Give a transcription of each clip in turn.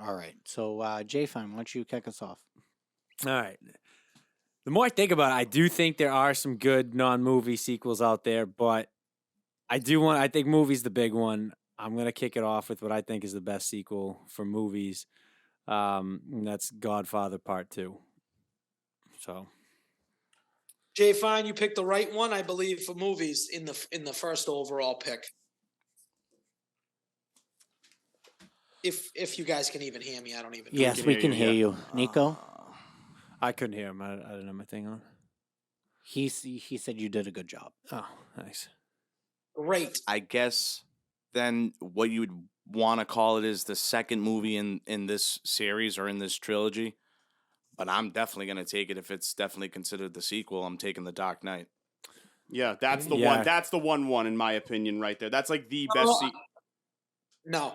All right. So, Jay Fine, why don't you kick us off? All right. The more I think about it, I do think there are some good non-movie sequels out there, but I think movie's the big one. I'm going to kick it off with what I think is the best sequel for movies. And that's Godfather Part 2. So, Jay Fine, you picked the right one, I believe, for movies in the first overall pick. If you guys can even hear me, I don't even know. Yes, we can hear you. Nico? I couldn't hear him. I didn't have my thing on. He said you did a good job. Oh, nice. Great. I guess then what you would want to call it is the second movie in this series or in this trilogy. But I'm definitely going to take it if it's definitely considered the sequel. I'm taking The Dark Knight. Yeah, that's the Yeah. one. That's the one in my opinion right there. That's like the best sequel. No.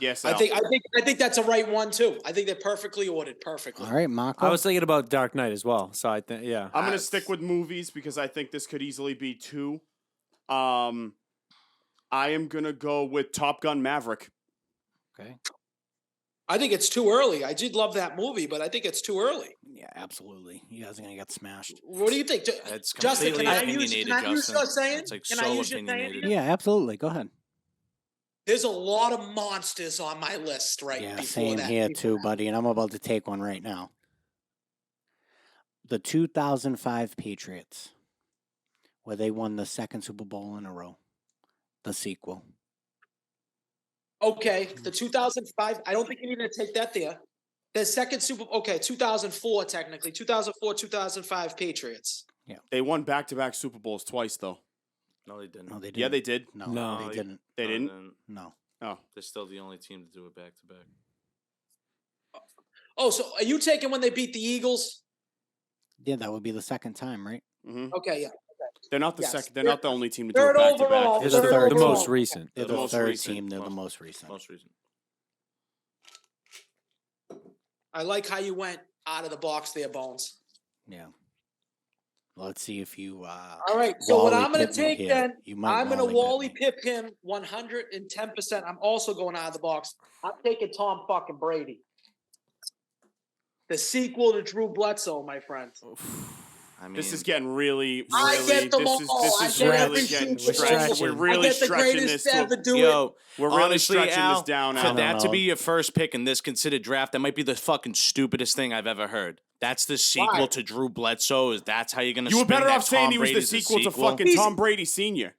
Yes, I think that's a right one too. I think they're perfectly ordered. Perfectly. All right, Marco. I was thinking about Dark Knight as well. So I think, yeah. I'm going to stick with movies because I think this could easily be 2. I am going to go with Top Gun Maverick. Okay. I think it's too early. I did love that movie, but I think it's too early. Yeah, absolutely. You guys are going to get smashed. What do you think? It's Justin, completely can I use opinionated, your Justin. saying? It's like Can so I use your saying? opinionated. Yeah, absolutely. Go ahead. There's a lot of monsters on my list Yeah, before same that. here too, buddy. And I'm about to take one right now. The 2005 Patriots, where they won the second Super Bowl in a row. The sequel. Okay, the 2005. I don't think you need to take that there. The second Super. Okay, 2004 technically. 2004, 2005 Patriots. They won back-to-back Super Bowls twice, though. No, they didn't. No, they didn't. Yeah, they did. No, No, they didn't. They didn't? No. Oh. They're still the only team to do it back-to-back. Oh, so are you taking when they beat the Eagles? Yeah, that would be the second time, right? Mm-hmm. Okay, yeah. They're not the Yes. second. They're not the only team to do Third it back-to-back. overall. It's Third the overall. most recent. They're The the most third recent. team. They're the most recent. Most recent. I like how you went out of the box there, Bones. Yeah. Let's see if you. All right. So what Wally I'm going to Pipp me take here. then, You might I'm going to Wally Wally Pipp Pip him 110%. I'm also going out of the box. I'm taking Tom fucking Brady. The sequel to Drew Bledsoe, my friend. I mean, This is getting really, I really. get them This all. I is get really every getting sequel. stretched. We're really I get the stretching greatest this. to ever do it. yo, We're really honestly, stretching Al, this down. for Al. don't that to know. be your first pick in this considered draft, that might be the fucking stupidest thing I've ever heard. That's the sequel Why? to Drew Bledsoe. That's how you're gonna. You were spin better that off saying Tom he was the Brady's a sequel to sequel? fucking He's- Tom Brady Sr.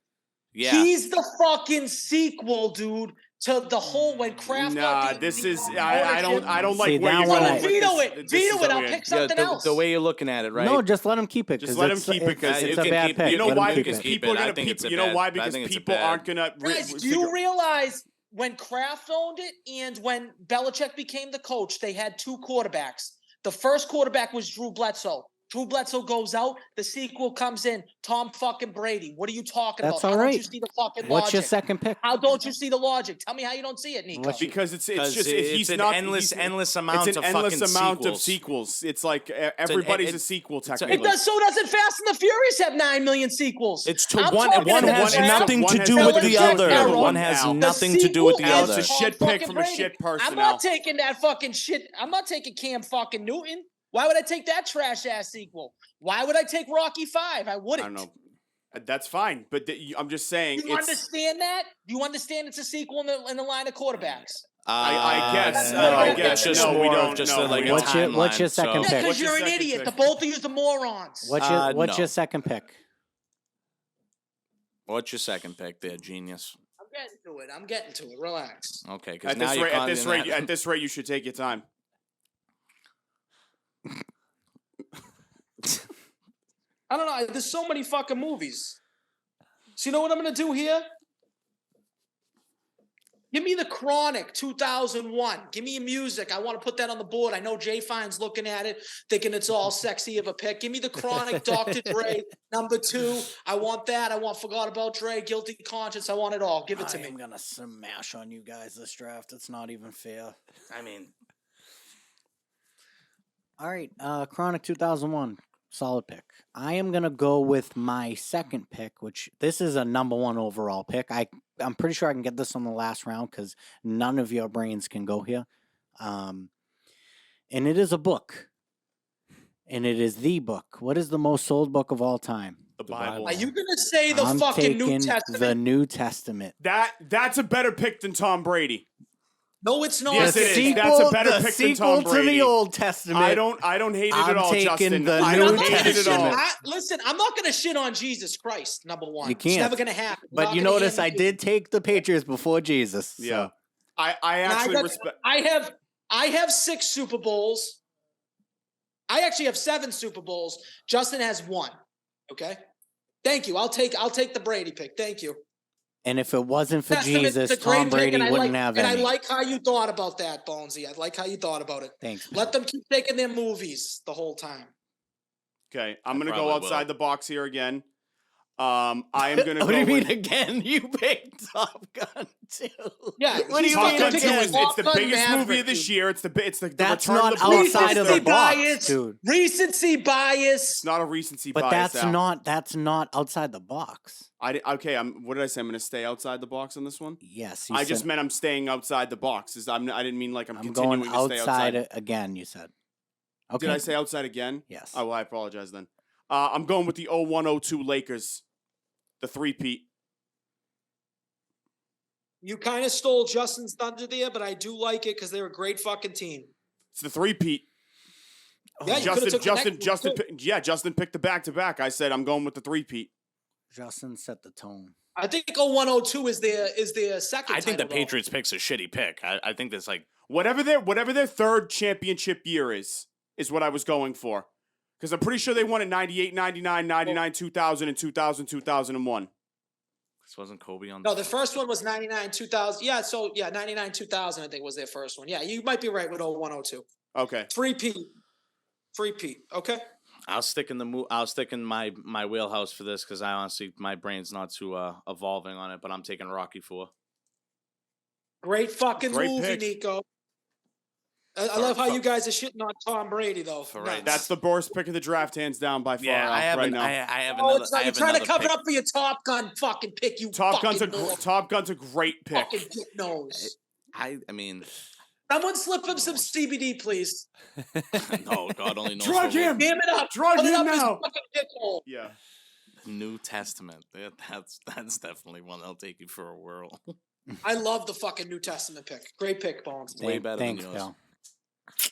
Yeah. He's the fucking sequel, dude, to the whole when Kraft Nah, got the this is. ownership. I don't See, like where that you're one going I- with Veto this. it. This Veto is it. I'll weird. pick something the, else. the way you're looking at it, right? No, just let him keep it. Just 'cause let him it's- keep it because it's you a can bad keep- pick. you know Let him why? keep Because it. people are I gonna. think it's a You know bad- why? I Because think it's a people bad- aren't gonna. Guys, do you realize when Kraft owned it and when Belichick became the coach, they had two quarterbacks. The first quarterback was Drew Bledsoe. Drew Bledsoe goes out. The sequel comes in. Tom fucking Brady. What are you talking That's about? all How right. don't you see the fucking What's your logic? second pick? How don't you see the logic? Tell me how you don't see it, Nico. What's your- Because it's Because just it's he's an not endless he's- amount It's an of endless fucking amount sequels. of sequels. It's like everybody's a it's- sequel a- technically. It does. So doesn't Fast and the Furious have 9 million sequels? It's to I'm one. talking One about has Kraft, nothing one to has do nothing with to the do with other. the other One one, has Al. nothing to do with the sequel other. is It's a shit Tom pick fucking from a Brady. shit person, I'm not Al. taking that fucking shit. I'm not taking Cam fucking Newton. Why would I take that trash ass sequel? Why would I take Rocky 5? I I wouldn't. don't know. That's fine, but I'm just saying. You understand that? You understand it's a sequel in the line of quarterbacks? I guess. I It's guess. just No, we more don't. of just No, like we a don't. What's your timeline, second so- pick? Yeah, What's because your you're an second idiot. pick? The both of you are morons. What's no. your second pick? What's your second pick there, genius? I'm getting to it. I'm getting to it. Relax. Okay, because At now this you're rate, constantly- at this rate, you should take your time. I don't know. There's so many fucking movies. So you know what I'm going to do here? Give me the Chronic 2001. Give me your music. I want to put that on the board. I know Jay Fine's looking at it, thinking it's all sexy of a pick. Give me the Chronic Dr. Dre, number 2. I want that. I want Forgot About Dre, Guilty Conscience. I want it all. Give it to I me. am gonna smash on you guys this draft. It's not even fair. I mean, All right, Chronic 2001, solid pick. I am gonna go with my second pick, which this is a number 1 overall pick. I'm pretty sure I can get this on the last round because none of your brains can go here. And it is a book. And it is the book. What is the most sold book of all time? The The Bible. Bible. Are you gonna say the I'm fucking New taking Testament? the New Testament. That's a better pick than Tom Brady. No, it's not. Yes, The it is. sequel, That's a better the pick than sequel Tom to Brady. the Old Testament. I don't hate it at I'm all, taking Justin. the I New don't I'm not hate gonna it at shit. all. Listen, I'm not gonna shit on Jesus Christ. Number one, You It's can't. never gonna happen. But Not you gonna notice hear I me. did take the Patriots before Jesus. So. Yeah. I And actually got- respect. I have 6 Super Bowls. I actually have 7 Super Bowls. Justin has 1. Okay. Thank you. I'll take the Brady pick. Thank you. And if it wasn't for Testament's Jesus, a great Tom pick, Brady and I wouldn't like, have and any. I like how you thought about that, Bonesy. I like how you thought about it. Thanks. Let them keep taking their movies the whole time. Okay, I'm gonna go probably outside will. the box here again. I am gonna What go do you mean with again? You picked Top Gun too. Yeah, What do he's you Top mean Gun 2 again? is it's the Top Gun biggest movie Maverick, of this dude. year. It's the That's return not of the blockbuster. outside of the Recency box, bias, dude. recency bias. It's not a recency But bias. that's Al. not outside the box. Okay. What did I say? I'm gonna stay outside the box on this one. Yes, I just meant I'm staying outside the box. I didn't mean like I'm I'm continuing going to stay outside outside. again. You said. Okay. Did I say outside again? Yes. Oh, well, I apologize then. I'm going with the 01-02 Lakers, the three-peat. You kind of stole Justin's thunder there, but I do like it because they're a great fucking team. It's the three-peat. Yeah, you could've took the next one, too. Justin picked the back-to-back. I said I'm going with the three-peat. Justin set the tone. I think 0102 is their second. I think the title, though. Patriots pick's a shitty pick. I think that's like Whatever their third championship year is what I was going for. Because I'm pretty sure they won in 98, 99, 99, 2000, and 2000, 2001. this wasn't Kobe on. No, the first one was 99, 2000. Yeah, so 99, 2000, I think was their first one. Yeah, you might be right with 0102. Okay. Free Pete. Okay. I'll stick in my wheelhouse for this because I honestly my brain's not too evolving on it, but I'm taking Rocky 4. Great fucking Great movie, pick. Nico. I love how you guys are shitting on Tom Brady, though. For right Nuts. That's the worst pick of the draft, hands down by far. Yeah, I have right now. I have Oh, another. it's I like you're have trying to another cover pick. up for your Top Gun fucking pick, you Top Gun's fucking a great pick. fucking dick nose. I mean, Someone slip him some CBD, please. no, God only knows. Drug what we- him! Damn it up. Drug Put it him up his now. fucking dick hole. Yeah. New Testament. That's definitely one that'll take you for a whirl. I love the fucking New Testament pick. Great pick, Bones. Way better than Thanks, yours. pal.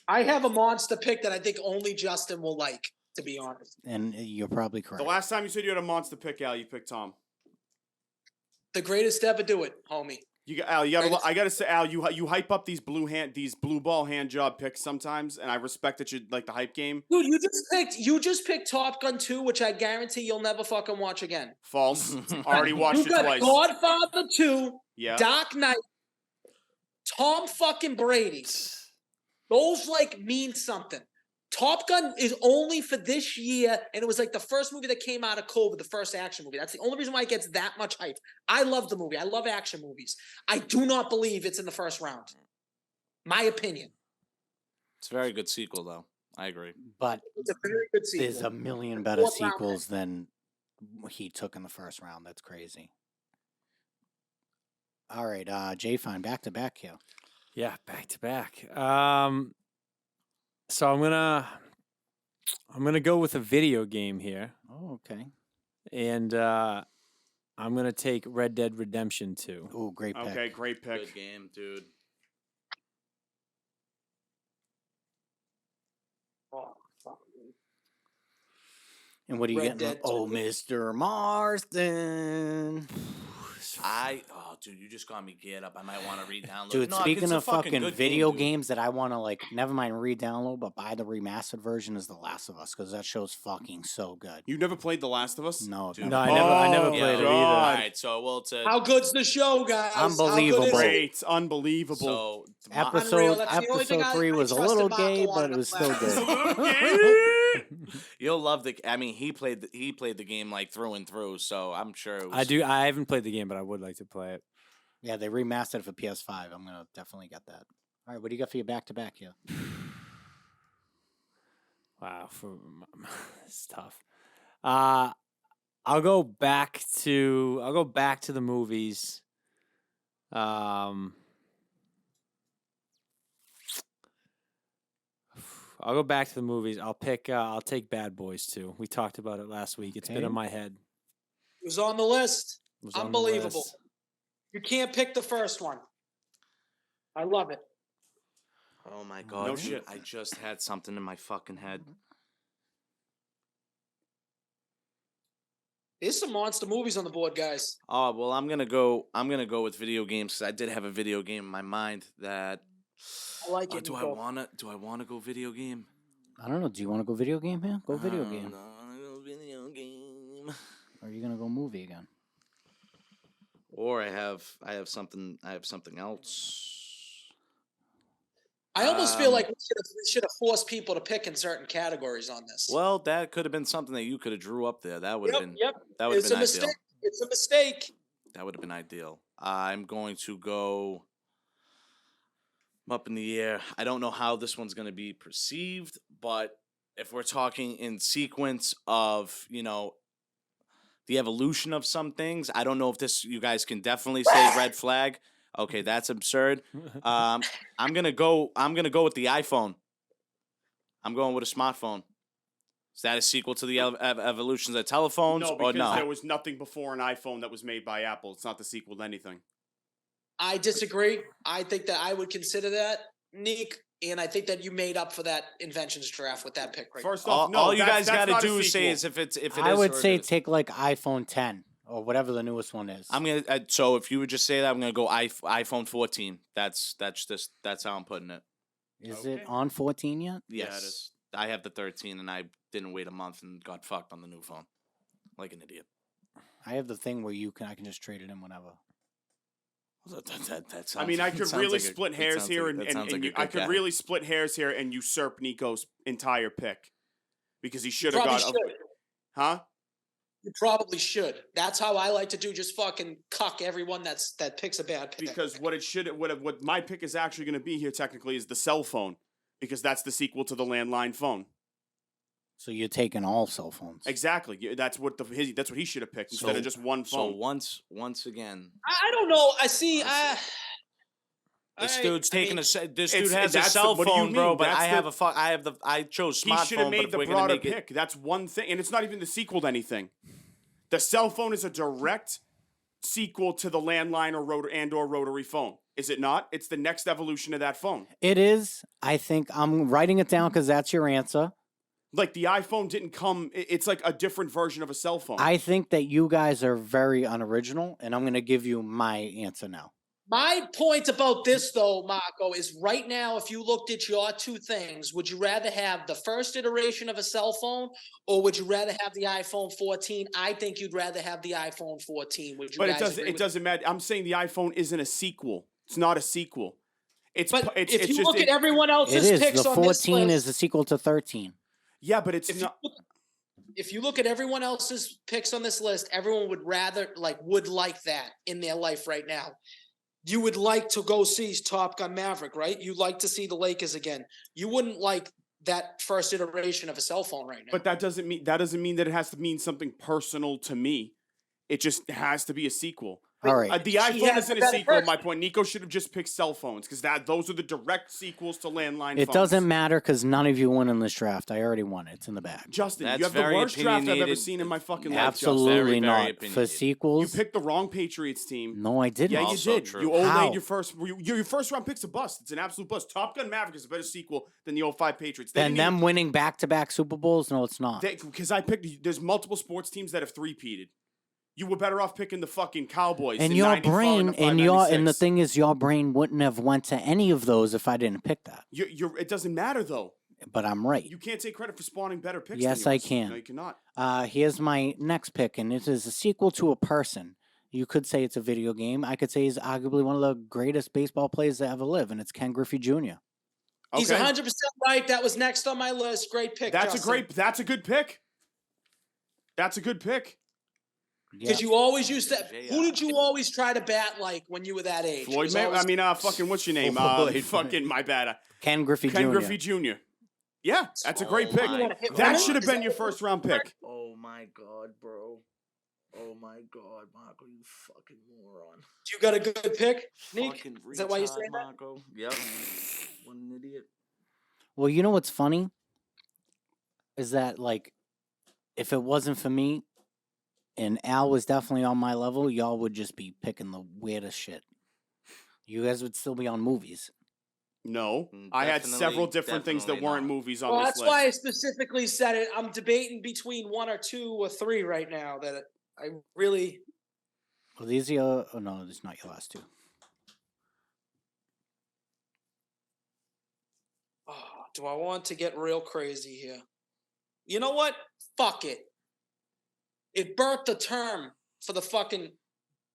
I have a monster pick that I think only Justin will like, to be honest. And you're probably correct. The last time you said you had a monster pick, Al, you picked Tom. The greatest to ever do it, homie. I gotta say, Al, you hype up these blue ball hand job picks sometimes, and I respect that you like the hype game. Dude, you just picked Top Gun 2, which I guarantee you'll never fucking watch again. False. Already watched You it got twice. Godfather 2, Yeah. Dark Knight, Tom fucking Brady. Those like mean something. Top Gun is only for this year, and it was like the first movie that came out of COVID, the first action movie. That's the only reason why it gets that much hype. I love the movie. I love action movies. I do not believe it's in the first round. My opinion. It's a very good sequel, though. I agree. But It's a very good sequel. there's a million better Fourth round sequels than he took in the first round. That's crazy. All right, Jay Fine, back to back here. Yeah, back to back. So I'm gonna go with a video game here, Oh, okay. and I'm gonna take Red Dead Redemption 2. Oh, great pick. Okay, great pick. Good game, dude. Oh, fuck. And what are you Red getting? Dead Oh, 2. Mr. Marston. Dude, you just got me geared up. I might want to re-download. Dude, No, speaking it's a of fucking good video game, dude. games that I want to like, never mind re-download, but buy the remastered version is The Last of Us because that show's fucking so good. You never played The Last of Us? No, Dude. never. No, I never Oh, played it Yeah, either. God. all right. So, well, it's a How good's the show, guys? How good Unbelievable. is it? Great. Unbelievable. so Episode That's the only thing episode 3 I was a trusted little Marco gay, on but in it the was still last good. you'll love the. I mean, he played the game like through and through. So I'm sure it was, I do. I haven't played the game, but I would like to play it. Yeah, they remastered it for PS5. I'm gonna definitely get that. All right, what do you got for your back to back here? Wow, it's tough. I'll go back to the movies. I'll go back to the movies. I'll pick. I'll take Bad Boys too. We talked about it last week. It's been Okay. in my head. It was on the list. It was on the Unbelievable. list. You can't pick the first one. I love it. Oh my god! No dude, shit. I just had something in my fucking head. There's some monster movies on the board, guys. Oh well, I'm gonna go with video games because I did have a video game in my mind that. I like it. Do I Nico. wanna go video game? I don't know. Do you want to go video game here? Go video I game. wanna go video game. Or are you gonna go movie again? Or I have something else. I almost feel like Um, we should have forced people to pick in certain categories on this. Well, that could have been something that you could have drew up there. That would have been Yep. that would have It's been a ideal. mistake. It's a mistake. That would have been ideal. I'm going to go up in the air. I don't know how this one's going to be perceived, but if we're talking in sequence of, the evolution of some things, I don't know if this you guys can definitely say red flag. Okay, that's absurd. I'm gonna go with the iPhone. I'm going with a smartphone. Is that a sequel to the evolutions of telephones No, or because no? there was nothing before an iPhone that was made by Apple. It's not the sequel to anything. I disagree. I think that I would consider that, Nick, and I think that you made up for that inventions draft with that pick right First all off, no, all you that's guys got to not a do is say sequel. is if it is. I would or say it is. take like iPhone 10 or whatever the newest one is. I'm gonna. So if you would just say that, I'm gonna go iPhone 14. That's how I'm putting it. Is Okay. it on 14 yet? Yeah, it Yes, is. I have the 13, and I didn't wait a month and got fucked on the new phone, like an idiot. I have the thing where I can just trade it in whenever. That sounds, I mean, I that could sounds really like a- split that hairs sounds here, like- that sounds like a I good could guy. really split hairs here and usurp Nico's entire pick because he should have Probably got. should. Huh? You probably should. That's how I like to do. Just fucking cuck everyone that picks a bad pick. Because what my pick is actually going to be here technically is the cell phone, because that's the sequel to the landline phone. So you're taking all cell phones. Exactly. That's what that's what he should have picked instead So- of just one So phone. once again, I don't know. I see. this I- dude's I taking mean, this It's- dude has a that's the- cell what do you phone, bro. mean? But That's I the- have I chose He should smartphone. have But made if the we're gonna broader make it, pick. That's one thing, and it's not even the sequel to anything. The cell phone is a direct sequel to the landline or rotary phone. Is it not? It's the next evolution of that phone. It is. I think I'm writing it down because that's your answer. Like the iPhone didn't come. It's like a different version of a cell phone. I think that you guys are very unoriginal, and I'm going to give you my answer now. My point about this, though, Marco, is right now, if you looked at your two things, would you rather have the first iteration of a cell phone or would you rather have the iPhone 14? I think you'd rather have the iPhone 14. Would you but guys agree it with doesn't matter. I'm saying the iPhone isn't a sequel. It's not a sequel. It's But it's if you just look at everyone It else's is. picks The on this 14 list, is a sequel to 13. yeah, but it's if you, not. look, if you look at everyone else's picks on this list, everyone would like that in their life right now. You would like to go see Top Gun Maverick, right? You'd like to see the Lakers again. You wouldn't like that first iteration of a cell phone right now. But that doesn't mean that it has to mean something personal to me. It just has to be a sequel. All right. The She iPhone has isn't a a better sequel. version. My point. Nico should have just picked cell phones because those are the direct sequels to landline. It phones. doesn't matter because none of you won in this draft. I already won it. It's in the bag. Justin, That's you have the very worst draft I've ever opinionated. seen in my fucking life. Justin. Absolutely Very, very not. For opinionated. You sequels, picked the wrong Patriots team. no, I didn't. Yeah, you Also did. true. You old How? laid your first. Your first round pick's a bust. It's an absolute bust. Top Gun Maverick is a better sequel than the 05 Patriots. They Then didn't them winning back-to-back Super Bowls? No, it's not. because I picked. There's multiple sports teams that have three-peated. You were better off picking the fucking Cowboys. And in your 94 brain, and and 96. the thing is, your brain wouldn't have went to any of those if I didn't pick that. It doesn't matter though. But I'm right. You can't take credit for spawning better picks. Yes, than I yours. can. No, you cannot. Here's my next pick, and it is a sequel to a person. You could say it's a video game. I could say he's arguably one of the greatest baseball players to ever live, and it's Ken Griffey Jr. He's Okay. 100% right. That was next on my list. Great pick. That's Justin. That's a good pick. That's a good pick. Yeah. Because you always used to. JR. Who did you always try to bat like when you were that age? It Floyd was May. always- I mean, fucking what's your name? Floyd. Fucking my bad. Ken Griffey Ken Jr. Griffey Jr. Yeah, that's a great Oh pick. my God. That should have Is been that your what- first round pick. Oh my god, bro. Oh my god, Marco, you fucking moron. You got a good pick, Nick? Fucking Is that why you're retard, saying that? Marco. Yep. What an idiot. Well, you know what's funny is that like if it wasn't for me and Al was definitely on my level, y'all would just be picking the weirdest shit. You guys would still be on movies. No, Mm, I had several definitely- different things that definitely weren't not. movies on Well, this that's list. why I specifically said it. I'm debating between 1 or 2 or 3 right now. That I really. Well, these are your, oh no, this is not your last two. Oh, do I want to get real crazy here? You know what? Fuck it. It birthed a term for the fucking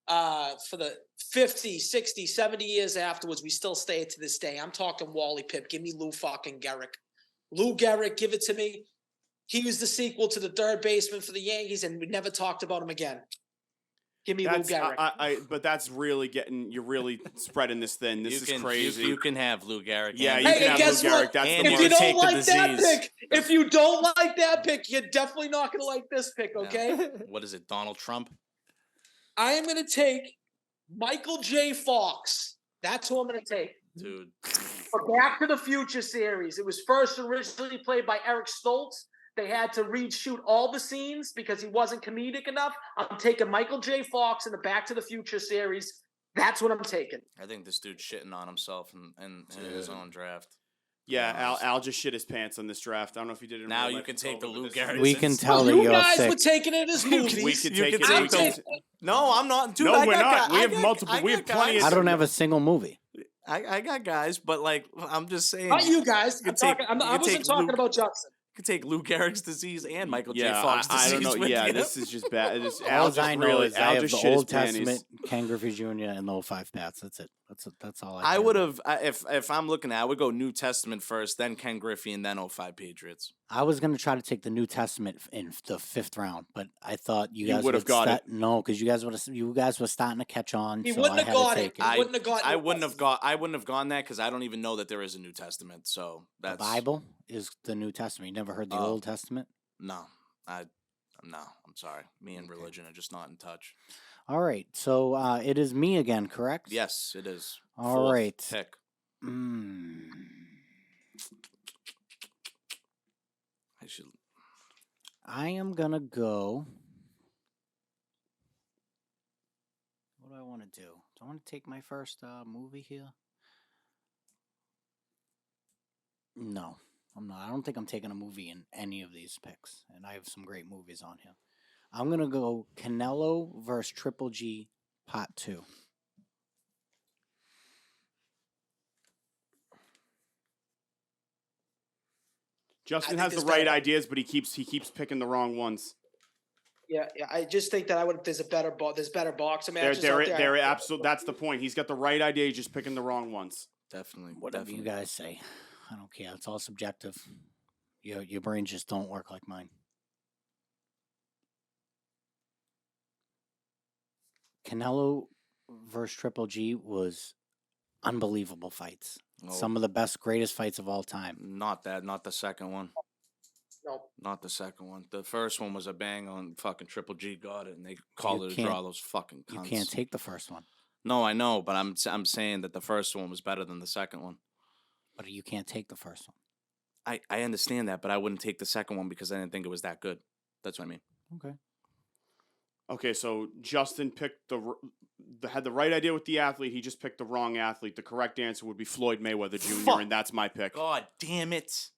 for the 50, 60, 70 years afterwards. We still stay it to this day. I'm talking Wally Pipp. Give me Lou fucking Gehrig. Lou Gehrig, give it to me. He was the sequel to the third baseman for the Yankees, and we never talked about him again. Give me Lou That's Gehrig. but that's really you're really spreading this thin. This is crazy. You can have Lou Gehrig. Yeah, and you Hey, can have guess Lou what? Gehrig. That's And the If you you one. can don't take the like that disease. pick, if you don't like that pick, you're definitely not going to like this pick, No. okay? What is it, Donald Trump? I am going to take Michael J. Fox. That's who I'm going to take. Dude. For Back to the Future series. It was first originally played by Eric Stoltz. They had to reshoot all the scenes because he wasn't comedic enough. I'm taking Michael J. Fox in the Back to the Future series. That's what I'm taking. I think this dude's shitting on himself in his own draft. Yeah, Al just shit his pants on this draft. I don't know if you did it. In Now real you life can or take the COVID, Lou but this is- Gehrig. We can Since- tell that you you're guys sick. were taking it as movies. We could You take could it. take we the- could- No, I'm not. Dude, No, I we're got not. guy- We I have got- multiple- I we got have plenty guys. of I don't have a single movie. I got guys, but like I'm just saying. Not you guys. You could take- I you could wasn't take talking Luke- about Justin. You could take Lou Gehrig's disease and Michael J. Yeah, Fox I disease. don't know. with Yeah, you. this is just bad. All Al I know is I Al have just the shit his Old panties. Testament, Ken Griffey Jr., and the 05 Pats. That's it. That's all I I care would about. have if I'm looking at, I would go New Testament first, then Ken Griffey, and then 05 Patriots. I was going to try to take the New Testament in the 5th round, but I thought you You guys would have got it. No, because you guys were starting to catch on. He so wouldn't I have had to got it. take He I- wouldn't have gotten I it. wouldn't have gone that because I don't even know that there is a New Testament. So The that's Bible is the New Testament. You never heard the Oh. Old Testament? No, I'm sorry. Me and religion are just not in touch. All right. So it is me again, correct? Yes, it is. All Fourth right. Pick. Mm. I should. I am going to go. What do I want to do? Do I want to take my first movie here? No, I'm not. I don't think I'm taking a movie in any of these picks, and I have some great movies on here. I'm going to go Canelo versus Triple G Part 2. Justin I has think the this right guy- ideas, but he keeps picking the wrong ones. Yeah. I just think that there's better boxing They're matches out there. they're absolute. That's the point. He's got the right idea. He's just picking the wrong ones. Definitely. Whatever definitely. you guys say. I don't care. It's all subjective. Your brains just don't work like mine. Canelo versus Triple G was unbelievable fights. Oh, Some of the best, greatest fights of all time. Not the second one. No. Not the second one. The first one was a bang on fucking Triple G got it, and they called it a can't- draw. Those fucking cunts. You can't take the first one, No, I know, but I'm saying that the first one was better than the second one. but you can't take the first one. I understand that, but I wouldn't take the second one because I didn't think it was that good. That's what I mean. Okay. Okay, so Justin picked had the right idea with the athlete. He just picked the wrong athlete. The correct answer would be Floyd Mayweather Jr., Fuck. and that's my pick. God damn it!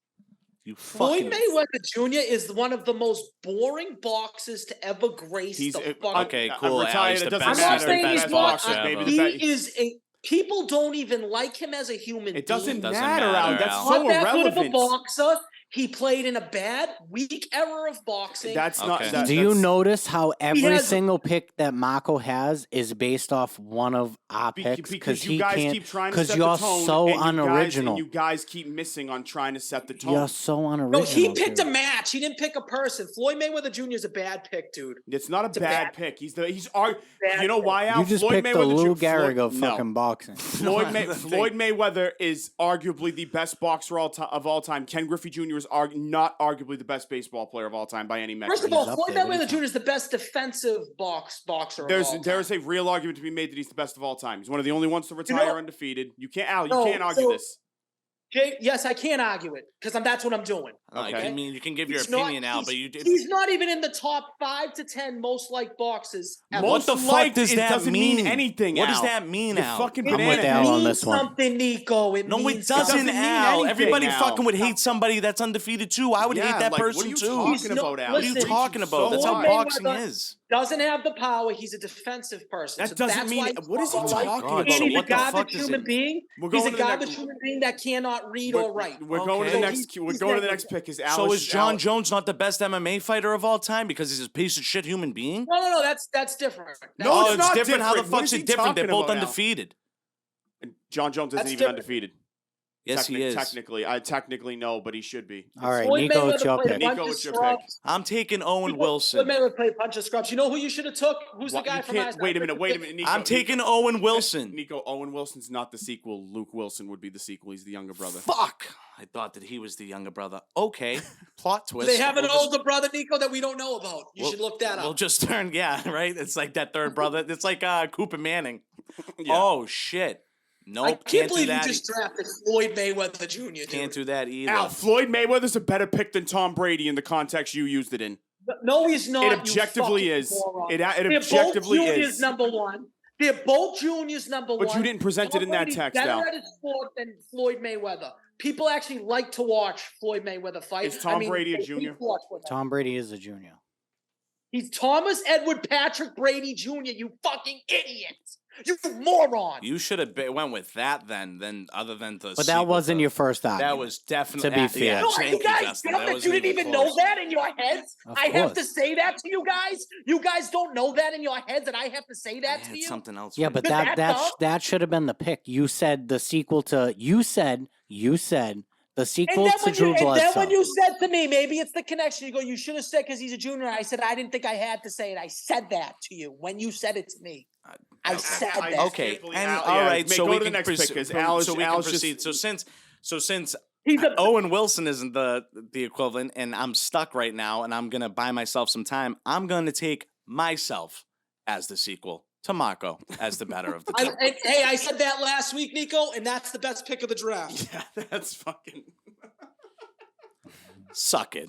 You Floyd fucking. Mayweather Jr. is one of the most boring boxers to ever grace He's the uh, fuck. Okay, I'm cool, Al, retired. he's It the doesn't I'm best- not he's the saying best he's not. boxer maybe ever. the He best- is a. People don't even like him as a human. It doesn't, being. matter, Al. That's Al. so Not that good of a irrelevant. boxer. He played in a bad, weak era of boxing. That's not. Okay. That, Do you that's- notice how every has- single pick that Mako has is based off one of our picks? Because you he guys can't. keep trying to Because set you're the tone, so and unoriginal. you guys keep missing on trying to set the tone. You're so unoriginal. No, he picked a dude. match. He didn't pick a person. Floyd Mayweather Jr. is a bad pick, dude. It's not a It's a bad bad- pick. He's Bad you know why, Al? You just Floyd picked the Mayweather Lou Jr. Gehrig of no. fucking boxing. Floyd Floyd Mayweather is arguably the best boxer of all time. Ken Griffey Jr. is not arguably the best baseball player of all time by any metric. First of He's all, up Floyd there. What are you Mayweather Jr. is the best defensive boxer. There's of all there's time. a real argument to be made that he's the best of all time. He's one of the only ones to know- retire undefeated. You can't, Al. You No, can't argue so- this. Jay, yes, I can't argue it because that's what I'm doing. I mean, you can give your He's not- opinion out, but you did. He's not even in the top 5 to 10 most liked boxes. ever. What the Most fuck liked, does it that doesn't mean anything, What does Al. that mean, You Al? fucking It I'm with banana. Al on means this one. something, Nico. It No, it means doesn't, something. mean Al. anything, Everybody Al. fucking would hate somebody that's undefeated too. I would hate Yeah, that like, person what are you too. talking He's no- about, Al? What are you listen, talking about? That's how Floyd boxing Mayweather is. Doesn't have the power. He's a defensive person. That so doesn't that's mean- why what is he he's talking like- about? And So he's a what the fuck garbage does human it- being. We're He's going a to the next- garbage human being that cannot read or write. We're going to the Okay. next. We're He's going to the negative. next pick. Is Al? So is John Al- Jones not the best MMA fighter of all time because he's a piece of shit human being? No, that's different. No, Oh, it's it's not different. How the different. What fuck's is he it different? They're talking both about, Al? undefeated. John Jones isn't That's even different. undefeated. Yes, he is. Technically, technically no, but he should be. All right, Floyd Nico, Mayweather it's your played a pick. bunch Nico, of it's your scrubs. I'm taking Owen Floyd Wilson. Mayweather played a bunch of scrubs. You know who you should have took? Who's What? the guy You from can't- Ice? Wait a minute, Nico. I'm taking Owen Wilson. Nico, Owen Wilson's not the sequel. Luke Wilson would be the sequel. He's the younger brother. Fuck! I thought that he was the younger brother. Okay, plot twist. They have an We'll just- older brother, Nico, that we don't know about. You should look that We'll up. just turn, yeah, right? It's like that third brother. It's like Cooper Manning. Yeah. Oh, shit. Nope, I can't can't do believe you that. just drafted Floyd Mayweather Jr. Dude. Can't do that either. Al, Floyd Mayweather's a better pick than Tom Brady in the context you used it in. No, he's not. It you objectively fucking is. moron. It They're objectively both juniors is. number one. They're both juniors number one. But you didn't present it in that Brady's text, better Al. at his sport than Floyd Mayweather. People actually like to watch Floyd Mayweather fight. Is Tom Brady a they junior? keep watching him. Tom Brady is a junior. He's Thomas Edward Patrick Brady Jr. You fucking idiot! You moron! You should have went with that then other than the But that wasn't your first argument. That was definitely To be fair. Yeah, No, thank you guys Justin. dumb That that wasn't you didn't even close. know that in your heads. Of I have to course. say that to you guys. You guys don't know that in your heads, and I have to say I that to had you. something else. Yeah, for but you. that should have been the pick. You said the sequel to you said the sequel to Drew and then Bledsoe. when you said to me, maybe it's the connection. You go, you should have said because he's a junior. I said I didn't think I had to say it. I said that to you when you said it to me. I said that. Okay, Can't believe and Al- all yeah, right, may- so go we to the can next pick, proceed. 'cause Al is- So we can Al's just- proceed. So since He's a Owen Wilson isn't the equivalent, and I'm stuck right now, and I'm gonna buy myself some time. I'm gonna take myself as the sequel to Marco as the better of the two. Hey, I said that last week, Nico, and that's the best pick of the draft. Yeah, that's fucking. Suck it,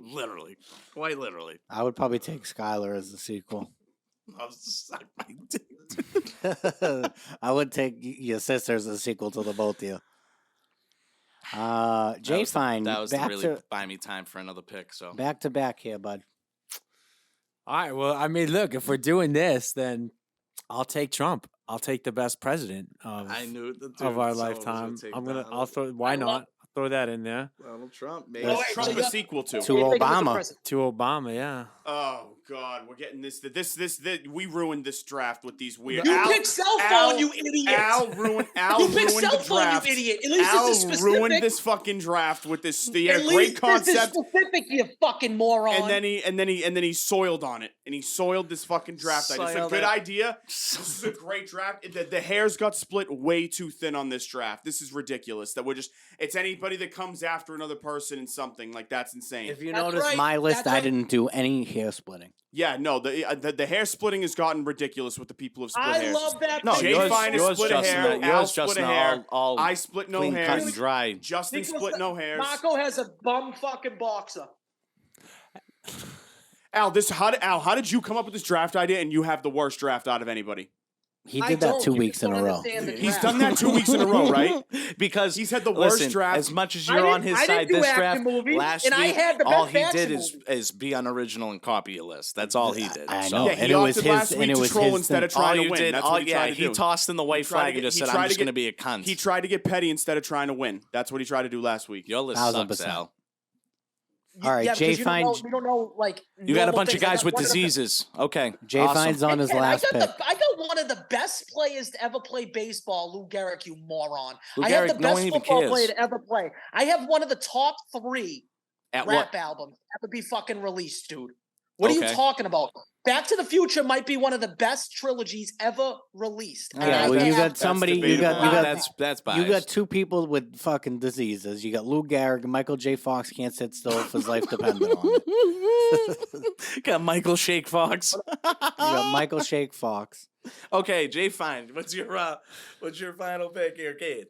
literally, quite literally. I would probably take Skylar as the sequel. I'll suck my dick. I would take your sister as the sequel to the both of you. Jay Fine, That was to back really to buy me time for another pick. So back here, bud. All right. Well, I mean, look, if we're doing this, then I'll take Trump. I'll take the best president of, I knew the of our lifetime. I'll throw. Why not? I'll throw that in there Donald Trump. What's wait, so Trump you- a sequel to? To What do you think of the Obama. president? to Obama. Yeah. Oh God, we're getting this. We ruined this draft with these weird. You Al- picked cell phone, Al- you idiot. Al ruined. Al You picked ruined cell the phone, you draft. idiot. At least Al this is specific. ruined this fucking draft with this. He had At a great least this is concept, specific, you fucking moron. and then he soiled on it, and he soiled this fucking draft. Idea. It's a Soiled good it. idea. This is a great draft. The hairs got split way too thin on this draft. This is ridiculous. That we're just. It's anybody that comes after another person and something like that's insane. If you That's notice right, my list, that's I right. didn't do any hair splitting. Yeah, no, the hair splitting has gotten ridiculous with the people who've split I hairs. love that. No, pick. Jay yours, Fine has yours, split a Justin, hair. yours, Al split Justin, a hair. all I split no clean cut hairs. and dry. Justin Nicholas- split no hairs. Marco has a bum fucking boxer. Al, how did you come up with this draft idea and you have the worst draft out of anybody? He I did that don't. 2 You weeks just in a don't row. understand the He's draft. done that 2 weeks in a row, right? Because He's had the worst listen, draft. As much as I you're didn't- on his I didn't side do this action draft, movies, last and I week, had the all best he action did is be unoriginal and copy a list. That's all he did. I So- know. Yeah, and he it was opted his- last and week it to was troll his instead of thing. trying all to you win. did, That's all, what he yeah, tried to he do. tossed in the white tried to flag and get- just he said, tried "I'm to just get- going to be a cunt." He tried to get petty instead of trying to win. That's what he tried to do last week. Your list 1000%. sucks, Al. All right, yeah, Jay because you don't Fine. know- You don't know, like You got a normal bunch of things. I guys got with one of the- diseases. Okay, Jay awesome. Fine's on his And last pick. I got one of the best players to ever play baseball, Lou Gehrig, you moron. Lou I have the Gehrig, no best one even football cares. player to ever play. I have one of the top 3 At rap what? albums ever be fucking released, dude. What are you Okay. talking about? Back to the Future might be one of the best trilogies ever released. And Yeah, I well, you have- got somebody. You debatable. got That's biased. you got 2 people with fucking diseases. You got Lou Gehrig and Michael J. Fox can't sit still if his life depended on it. got Michael Shake Fox. You got Michael Shake Fox. Okay, Jay Fine. What's your final pick here, Kate?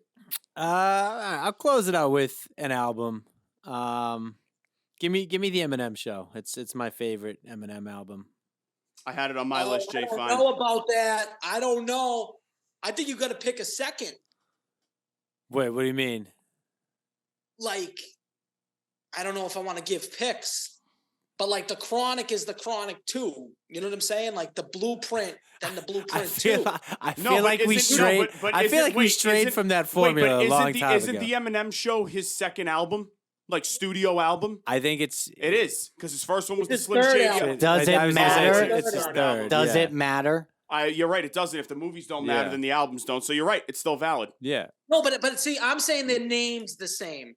I'll close it out with an album. Give me the Eminem Show. It's my favorite Eminem album. I had it on my list, Jay I don't Fine. know about that. I don't know. I think you got to pick a second. Wait, what do you mean? Like, I don't know if I want to give picks, but like the Chronic is the Chronic 2. You know what I'm saying? Like the Blueprint, then the I Blueprint feel 2. I No, feel but like we isn't- no, strayed. but I is feel it- like we wait, strayed isn't- from that Wait, formula but a long time isn't ago. the Eminem Show his second album? Like studio album? I think it's. It is, because his first one was the It's his Slim third Shady. album. Does I it was gonna say matter? It's his Third third. Does yeah. it matter? You're right, it doesn't. If the movies don't matter, Yeah. then the albums don't. So you're right, it's still valid. Yeah. No, but see, I'm saying their names the same.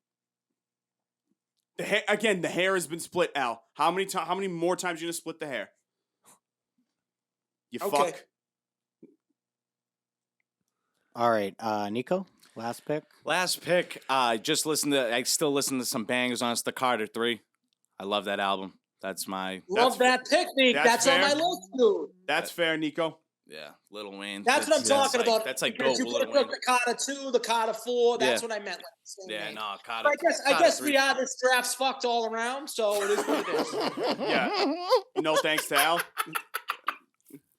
Again, the hair has been split, Al. How many more times you gonna split the hair? You Okay. fuck. All right, Nico, last pick. Last pick. I still listen to some bangers on it. It's the Carter 3. I love that album. That's my. Love that technique. that's That's on my fair. list, dude. That's fair, Nico. Yeah, Lil Wayne. That's what I'm talking like, about. That's like Because GOAT you Lil could have Wayne. took the Carter 2, the Carter 4. That's Yeah. what I meant. Like, the same Yeah, name. no, Carter. But I Carter guess 3. we are. This draft's fucked all around, so it is what it is. Yeah. No thanks to Al.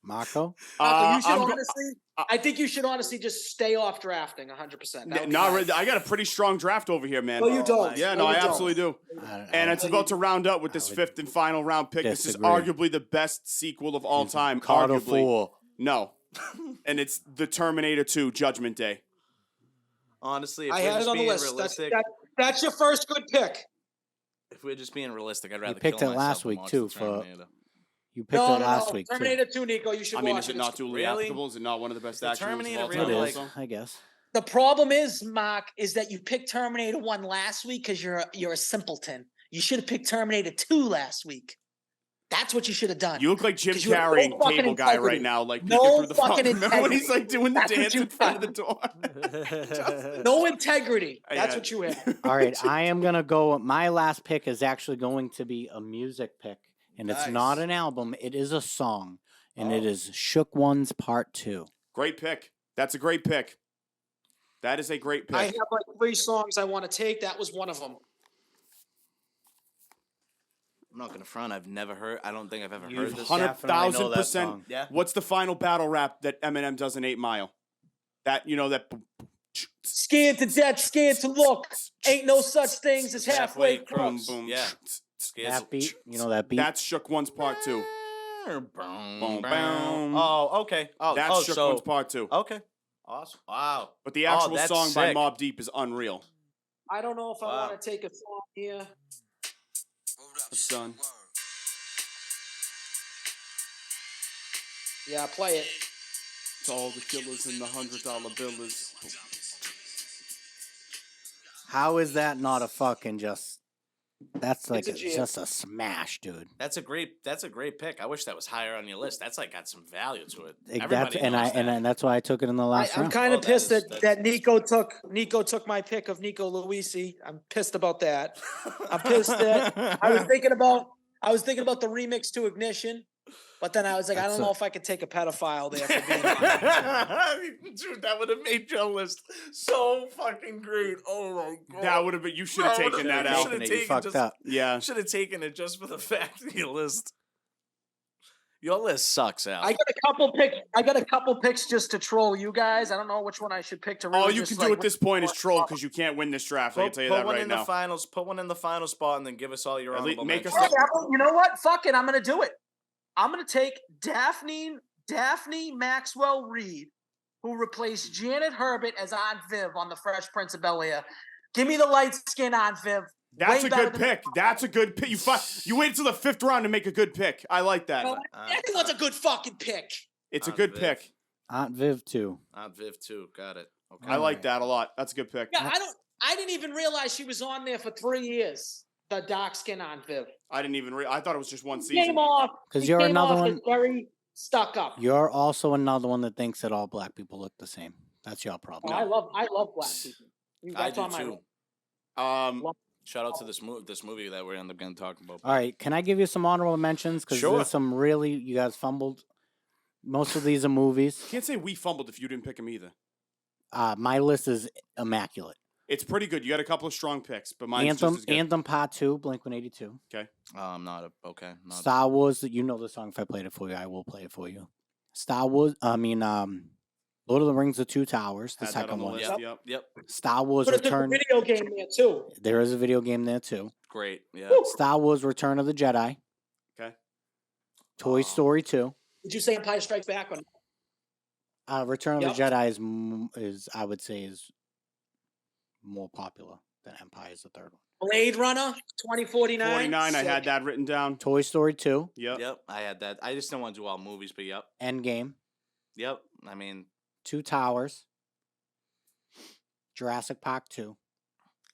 Marco. You should I'm go- honestly. I think you should honestly just stay off drafting 100%. That would be Not my- really. I got a pretty strong draft over here, man. No, you don't. Yeah, No, no, you I don't. absolutely do. And it's about to round up with this would fifth and final round pick. This is disagree. arguably the best sequel of all time. Carter Arguably. 4. No. And it's the Terminator 2 Judgment Day. Honestly, if I we're had just it on the being list. realistic, That's your first good pick. if we're just being realistic, I'd rather picked kill it last myself than week, watch too, the for- Terminator. You picked it last No. week, Terminator 2, Nico. You should I mean, watch is it it. not It's- duly Really? applicable? Is it not one of the best The action movies of Terminator all too. time? It really, is, also? I guess. The problem is, Mark, is that you picked Terminator 1 last week because you're a simpleton. You should have picked Terminator 2 last week. That's what you should have done. You look like Jim 'Cause you have Carrey no in fucking Cable Guy integrity. right now, like No peeking through the phone. fucking Remember when he's integrity. like doing the That's what dance you in front of the door? No integrity. I That's got what you have. All right, I am gonna go. My last pick is actually going to be a music pick, and it's not Nice. an album. It is a song, and it Oh. is "Shook Ones" Part 2. Great pick. That's a great pick. That is a great pick. I have like 3 songs I want to take. That was one of them. I'm not gonna front. I've never heard. I don't think I've ever You've heard this. hundred- definitely know that 100,000%. song. Yeah. What's the final battle rap that Eminem does in 8 Mile? That, you know, that. Scared to death, scared to look. Ain't no such things as halfway Halfway crooks. crooks. Yeah. Scares- That beat, you know that beat. That's Shook One's Part 2. Boom, Boom, boom. boom. Oh, okay. Oh, That's Shook so One's Part 2. okay. Awesome. Wow. But the actual that's song by sick. Mobb Deep is unreal. I don't know if I Wow. want to take a song here. Son. Yeah, play it. To all the killers and the $100 billers. How is that not a fucking just? That's like a jam. just a smash, dude. That's a great pick. I wish that was higher on your list. That's like got some value to it. That's Everybody and knows that. and that's why I took it in the last I'm round. kind Oh, of that pissed is- that, that's- that Nico took my pick of Nico Luisi. I'm pissed about that. I'm pissed that I was thinking about the remix to Ignition, but then I was like, I That's don't a- know if I could take a pedophile there. For being honest. Dude, that would have made your list so fucking great. Oh my god. That would have been. You should have Bro, taken that you out. should've You taken fucked just- up. Yeah. Should have taken it just for the fact of your list. Your list sucks, Al. I got a couple picks just to troll you guys. I don't know which one I should pick to. Really All you just, can like, do at this point is troll because you can't win this draft. I can tell you that one right in now. the finals. Put one in the final spot, and then give us all your At least honorable make us mentions. Hey, you know what? Fuck it. I'm gonna do it. I'm gonna take Daphne Maxwell Reed, who replaced Janet Herbert as Aunt Viv on The Fresh Prince of Bel-Air. Give me the light skin Aunt Viv. That's Way a better good than- pick. That's a good pick. You waited till the 5th round to make a good pick. I like that. Well, Everyone's a good fucking pick. It's a Aunt good Viv. pick. Aunt Viv too. Aunt Viv too. Got it. Okay. I like that a lot. That's a good pick. Yeah, I didn't even realize she was on there for 3 years. The dark skin Aunt Viv. I didn't even. I thought it was just one She season. came off 'Cause she you're came another off one- as very stuck up. You're also another one that thinks that all black people look the same. That's your problem. Oh, I love black people. I That's do on my too. list. Shout out to this movie that we're end up going to talk about. All right, can I give you some honorable mentions? Because Sure. there's some really you guys fumbled. Most of these are movies. Can't say we fumbled if you didn't pick him either. My list is immaculate. It's pretty good. You got a couple of strong picks, but mine's Anthem, just as good. Anthem Part 2, Blink-182. I'm not a okay. Not Star Wars, you know the song. If I played it for you, I will play it for you. Star Wars, Lord of the Rings, The Two Towers, the Had that on second the one. list. Yep. Yep. Star Wars But it's a Return. video game there too. There is a video game there too. Great. Yeah. Star Wars Return of the Jedi. Okay. Toy Story 2. Did you say Empire Strikes Back? Or Return of Yep. the Jedi is I would say is more popular than Empire is the third one. Blade Runner 2049. 49. I had Sick. that written down. Toy Story 2, Yep. Yep. I had that. I just didn't want to do all movies, but yep. Endgame, Yep. I mean, Two Towers, Jurassic Park 2,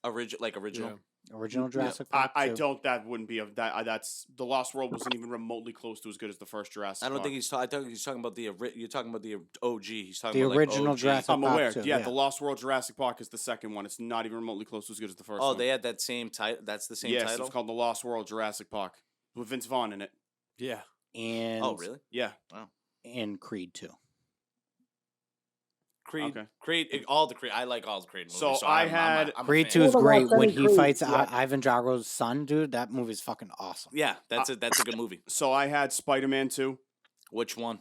original. original Yep. Jurassic Park 2. I don't. That wouldn't be of that. That's the Lost World wasn't even remotely close to as good as the first Jurassic. I don't Park. think he's. I think he's talking about you're talking about the OG. He's talking The about original OG. Jurassic I'm Park aware. 2, Yeah, the Lost World Jurassic Park is the second one. It's not even remotely close to as good as the first Oh, one. they had that same title. That's the same yes, title. it's called the Lost World Jurassic Park with Vince Vaughn in it. Yeah. And Oh, really? Yeah. And Creed 2. Creed. Okay. Creed. All the Creed. I like all the Creed movies. So I I had- I'm a Creed fan. 2 is Never great watched when any he Creed, fights yeah. Ivan Drago's son, dude. That movie's fucking awesome. Yeah, that's a good movie. So I had Spider-Man 2, Which one?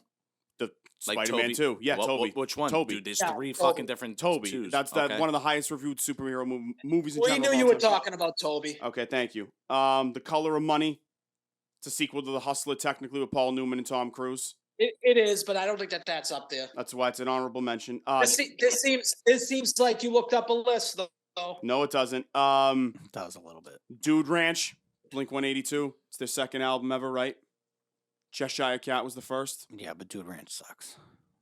the Like Spider-Man Toby? 2. Yeah, Toby. Which one? Toby. Dude, there's Yeah, three Toby. fucking different Toby. twos. That's Okay. one of the highest reviewed superhero movies in We general. knew of you all were time. talking about Toby. Okay, thank you. The Color of Money. It's a sequel to The Hustler, technically, with Paul Newman and Tom Cruise. It is, but I don't think that's up there. That's why it's an honorable mention. This seems like you looked up a list though. No, it doesn't. It does a little bit. Dude Ranch, Blink-182. It's their second album ever, right? Cheshire Cat was the first. Yeah, but Dude Ranch sucks.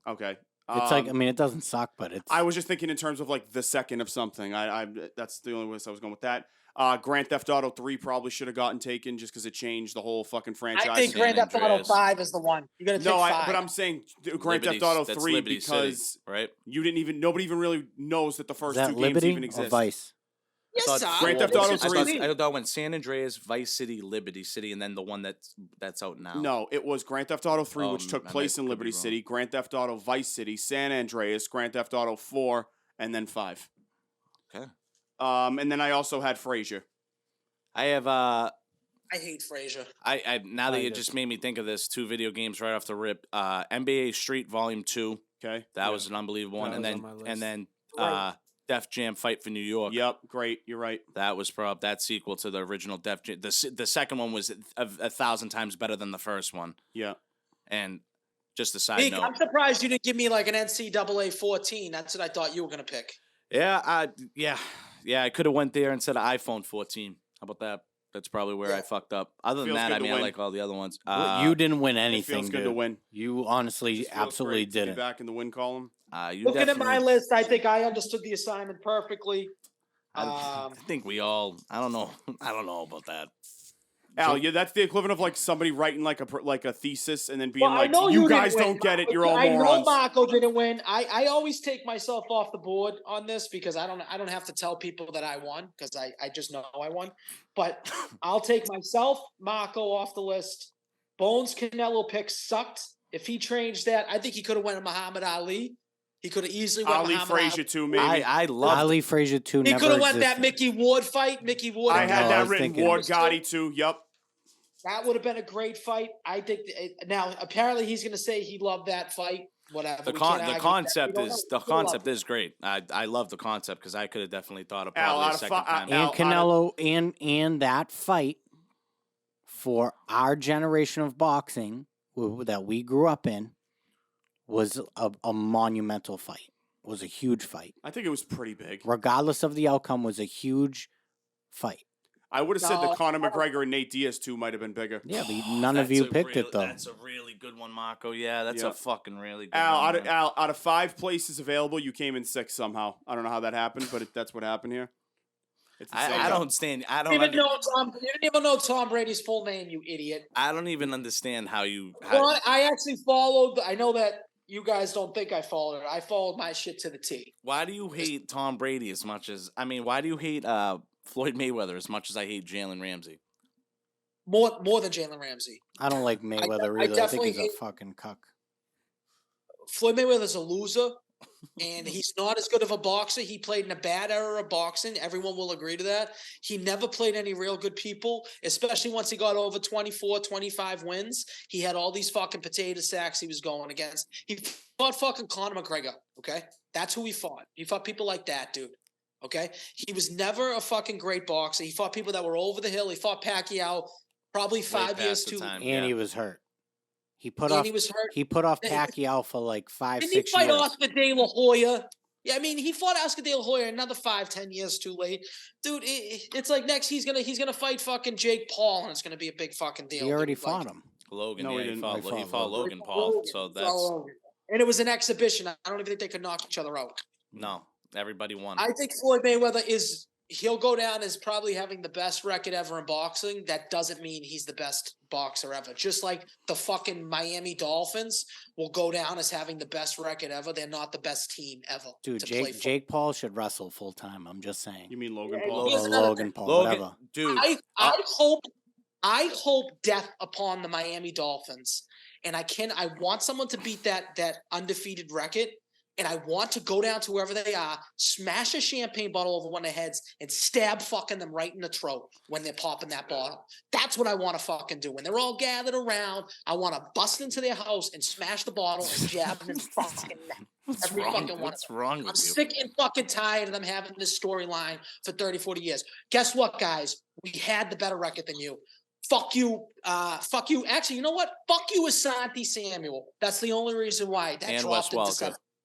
Okay. It's like, I mean, it doesn't suck, but it's. I was just thinking in terms of like the second of something. I that's the only way I was going with that. Grand Theft Auto 3 probably should have gotten taken just because it changed the whole fucking franchise. I think San Grand Theft Auto Andreas. 5 is the one. You got to take No, 5. but I'm saying Grand Theft Liberty- Auto that's 3 Liberty City, because right? nobody even really knows that the is first that two games Liberty even or exist. Vice? yes, thought sir. Grand Theft This Auto is I 3 thought, clean. I thought I went San Andreas, Vice City, Liberty City, and then the one that's out now. No, it was Grand Theft Auto 3, Oh, which took I place might- in could be Liberty wrong. City, Grand Theft Auto Vice City, San Andreas, Grand Theft Auto 4, and then 5. Okay. And then I also had Frasier. I have I hate Frasier. I now that I you did. just made me think of this, 2 video games right off the rip. NBA Street Volume 2. Okay. That was an unbelievable one. That And was then on my list. and then Right. Def Jam Fight for New York. Yep. Great. You're right. That was that sequel to the original Def Jam. The second one was a 1,000 times better than the first one. Yeah. And just a side Meek, note. I'm surprised you didn't give me like an NCAA 14. That's what I thought you were gonna pick. Yeah, I could have went there and said iPhone 14. How about that? That's probably where I Yeah. fucked up. Other than Feels that, good I to mean, I win. like all the other ones. You didn't win It anything, feels good dude. to win. You honestly Just feels absolutely great to be didn't. back in the win column. You Looking at definitely- my list, I think I understood the assignment perfectly. I think we all. I don't know. I don't know about that. Al, yeah, that's the equivalent of like somebody writing like a thesis and then being Well, I like, know "You didn't guys win, don't get it. Marco. You're all I know morons." Marco didn't win. I always take myself off the board on this because I don't have to tell people that I won because I just know I won. But I'll take myself, Marco, off the list. Bones Canelo pick sucked. If he changed that, I think he could have went to Muhammad Ali. He could have easily went Ali Muhammad Ali. Frazier too, maybe. I love. Ali Frazier 2 He never could have went that existed. Mickey Ward fight. Mickey Ward. I and had No, I that was written. thinking- Ward Gotti too. Yep. That would have been a great fight. I think. Now, apparently, he's going to say he loved that fight. Whatever. The We can't argue with that. concept We don't is know. the concept is great. I love the concept because I could have definitely thought of Al, probably out a of second fi- time. Al- And Canelo and that fight for our generation of boxing that we grew up in was a monumental fight. Was a huge fight. I think it was pretty big. Regardless of the outcome, was a huge fight. I would have said No, that Conor McGregor and Nate Diaz too might have been bigger. Yeah, but none of you picked it though. That's a really good one, Marco. Yeah, that's Yeah. a fucking really good Al, one. man. out of 5 places available, you came in 6th somehow. I don't know how that happened, but that's what happened here. It's the same I guy. don't stand. I You don't. didn't even Under, know Tom. You didn't even know Tom Brady's full name, you idiot. I don't even understand how you. Well, I actually followed. I know that you guys don't think I followed it. I followed my shit to the T. Why do you hate Tom Brady as much as? I mean, why do you hate Floyd Mayweather as much as I hate Jalen Ramsey? More than Jalen Ramsey. I don't like Mayweather I either. I think definitely he's a hate- fucking cuck. Floyd Mayweather's a loser, And he's not as good of a boxer. He played in a bad era of boxing. Everyone will agree to that. He never played any real good people, especially once he got over 24, 25 wins. He had all these fucking potato sacks he was going against. He fought fucking Conor McGregor, okay? That's who he fought. He fought people like that, dude. Okay? He was never a fucking great boxer. He fought people that were over the hill. He fought Pacquiao probably Way 5 years past the too. time, And yeah. he was hurt. He put And off. he was hurt. He put off Then- Pacquiao for like 5, Didn't he 6 fight years. Oscar De La Hoya? Yeah, I mean, he fought Oscar De La Hoya another 5, 10 years too late, dude. It's like next he's gonna fight fucking Jake Paul, and it's gonna be a big fucking deal. He already dude. Like, fought him. Logan, No, he yeah, he didn't. fought, He fought he fought Logan. Logan Paul. Logan, So he fought that's Logan. And it was an exhibition. I don't even think they could knock each other out. no. Everybody won. I think Floyd Mayweather he'll go down as probably having the best record ever in boxing. That doesn't mean he's the best boxer ever. Just like the fucking Miami Dolphins will go down as having the best record ever. They're not the best team ever. Dude, to play Jake for. Jake Paul should wrestle full time. I'm just saying. You mean Logan Yeah, Paul? here's Or another Logan Paul, Logan, whatever. dude. I hope death upon the Miami Dolphins. And I want someone to beat that undefeated record. And I want to go down to wherever they are, smash a champagne bottle over one of their heads, and stab fucking them right in the throat when they're popping that bottle. That's what I want to fucking do. When they're all gathered around, I want to bust into their house and smash the bottle and jab them in the fucking neck. What's Every wrong? fucking one of What's wrong with I'm you? sick and fucking tired of them having this storyline for 30, 40 years. Guess what, guys? We had the better record than you. Fuck you. Fuck you. Actually, you know what? Fuck you, Asante Samuel. That's the only reason why. That And dropped Wes into Welker. 7.